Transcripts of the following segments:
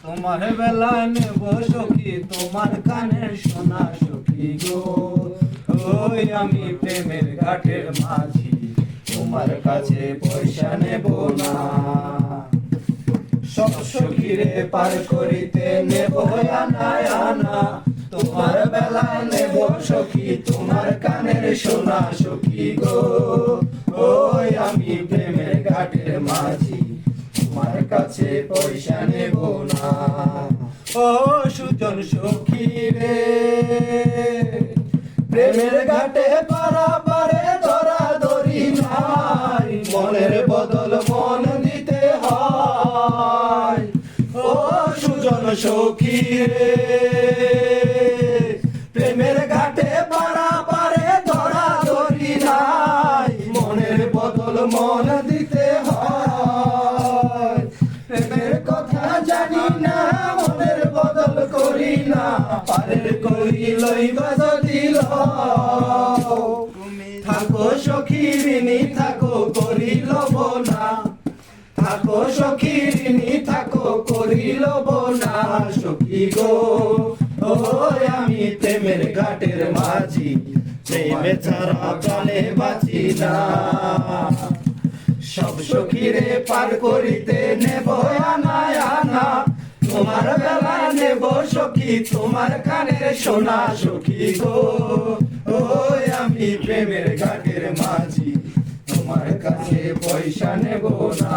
তোমার বেলায় নেব সখী তোমার কানের সোনা সখী গো। ওই আমি প্রেমের ঘাটের মাঝি, তোমার কাছে পয়সা নেব না। সব সখীরে পার করিতে নেব আনা আনা, তোমার বেলায় নেব সখী তোমার কানের সোনা সখী গো। ওই আমি প্রেমের ঘাটের মাঝি, তোমার কাছে পয়সা নেব না। ও সুজন সখী রে, প্রেমের ঘাটে পারাপারে ধরা ধরি নাই, মনের বদল মন দিতে হয়। ও সুজন সখী রে, প্রেমের ঘাটে পারাপারে ধরা ধরি নাই, মনের বদল মন দিতে হয়। প্রেমের কথা জানি না, মনের বদল করি না, পারের করি লইবা যদি লও। থাকো সখী ঋণী থাকো করি লব না, থাকো সখী ঋণী থাকো করি লব না সখী গো। ওই আমি প্রেমের ঘাটের মাঝি, প্রেমে ছাড়া প্রাণে বাঁচি না। সব সখীরে পার করিতে নেব আনা আনা, তোমার বেলা নেব সখী তোমার কানের সোনা সখী গো। ওই আমি প্রেমের ঘাটের মাঝি, তোমার কাছে পয়সা নেব না।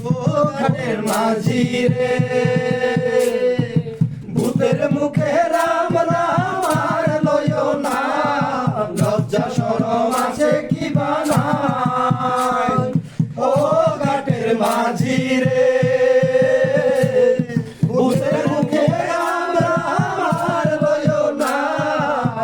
ও ঘাটের মাঝি রে, ভূতের মুখে রাম রাম আর লয় না, লজ্জা শরম আছে কি বানাই। ও ঘাটের মাঝি রে, ভূতের মুখে রাম রাম আর লয় না,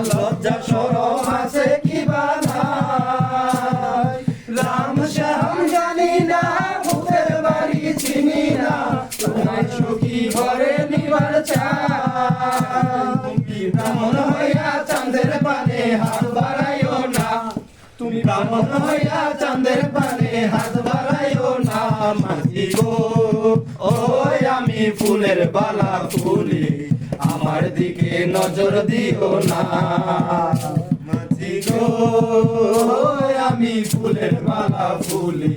লজ্জা শরম আছে কি বানাই। রাম শ্যাম জানি না, ভূতের বাড়ি চিনি না, তোমার সখী ঘরে নিবার চাই। তুমি ব্রাহ্মণ হইয়া চাঁদের পানে হাত বাড়াইও না, তুমি ব্রাহ্মণ হইয়া চাঁদের পানে হাত বাড়াইও না মাঝি গো। ওই আমি ফুলের বালা ফুলি, আমার দিকে নজর দিও না মাঝি গো। ওই আমি ফুলের বালা ফুলি,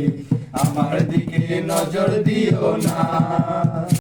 আমার দিকে নজর দিও না।